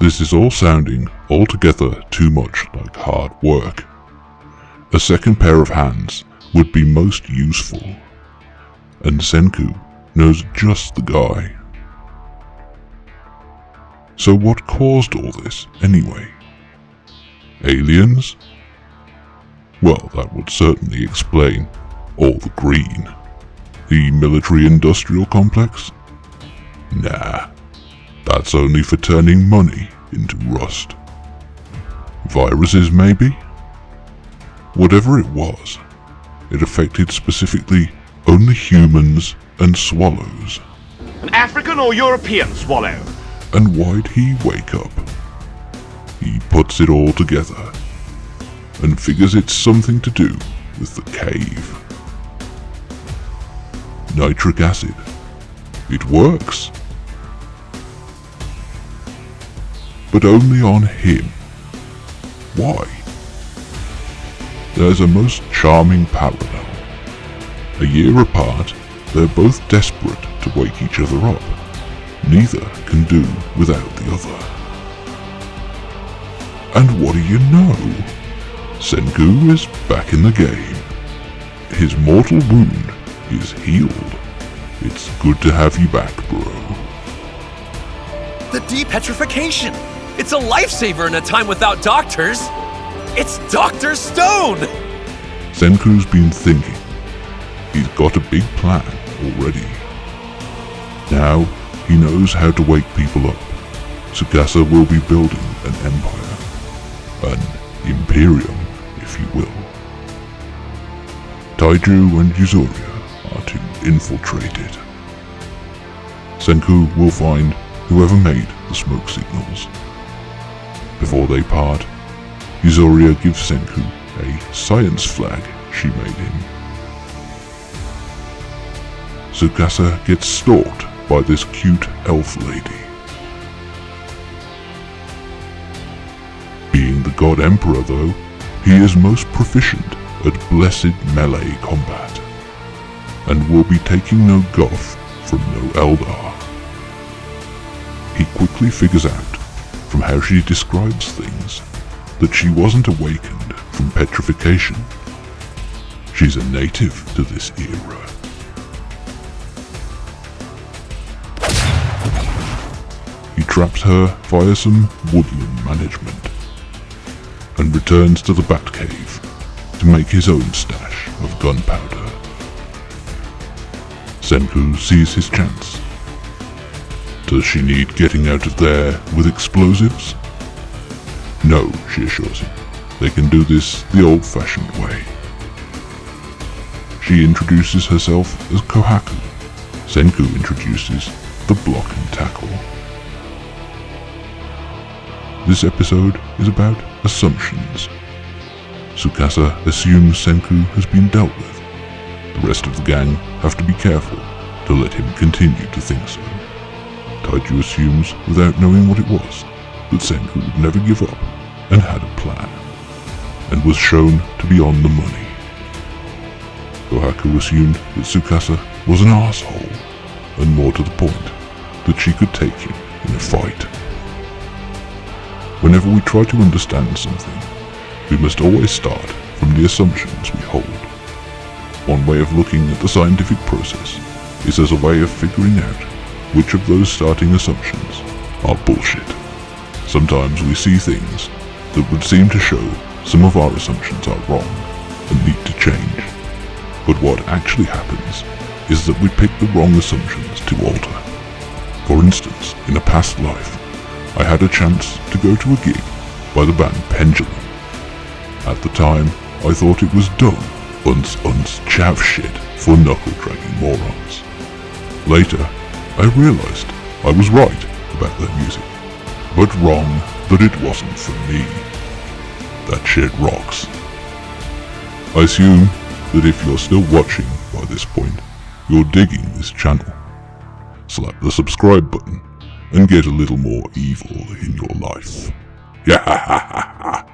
This is all sounding altogether too much like hard work. A second pair of hands would be most useful, and Senku knows just the guy. So what caused all this anyway? Aliens? Well, that would certainly explain all the green. The military-industrial complex? Nah, that's only for turning money into rust. Viruses, maybe? Whatever it was, it affected specifically only humans and swallows. An African or European swallow? And why'd he wake up? He puts it all together and figures it's something to do with the cave. Nitric acid. It works. But only on him. Why? There's a most charming parallel. A year apart, they're both desperate to wake each other up. Neither can do without the other. And what do you know? Senku is back in the game. His mortal wound is healed. It's good to have you back, bro. The depetrification! It's a lifesaver in a time without doctors! It's Dr. Stone! Senku's been thinking. He's got a big plan already. Now he knows how to wake people up. Tsukasa will be building an empire. An imperium, if you will. Taiju and Yuzuria are to infiltrate it. Senku will find whoever made the smoke signals. Before they part, Yuzuria gives Senku a science flag she made him. Tsukasa gets stalked by this cute elf lady. Being the God Emperor though, he is most proficient at blessed melee combat, and will be taking no guff from no Eldar. He quickly figures out, from how she describes things, that she wasn't awakened from petrification. She's a native to this era. He traps her via some woodland management, and returns to the Batcave to make his own stash of gunpowder. Senku sees his chance. Does she need getting out of there with explosives? No, she assures him. They can do this the old-fashioned way. She introduces herself as Kohaku. Senku introduces the block and tackle. This episode is about assumptions. Tsukasa assumes Senku has been dealt with. The rest of the gang have to be careful to let him continue to think so. Taiju assumes, without knowing what it was, that Senku would never give up and had a plan, and was shown to be on the money. Kohaku assumed that Tsukasa was an arsehole, and more to the point, that she could take him in a fight. Whenever we try to understand something, we must always start from the assumptions we hold. One way of looking at the scientific process is as a way of figuring out which of those starting assumptions are bullshit. Sometimes we see things that would seem to show some of our assumptions are wrong and need to change. But what actually happens is that we pick the wrong assumptions to alter. For instance, in a past life, I had a chance to go to a gig by the band Pendulum. At the time, I thought it was dumb, chav shit for knuckle-dragging morons. Later, I realized I was right about their music, but wrong that it wasn't for me. That shit rocks. I assume that if you're still watching by this point, you're digging this channel. Slap the subscribe button and get a little more evil in your life. Yeah, ha ha ha ha.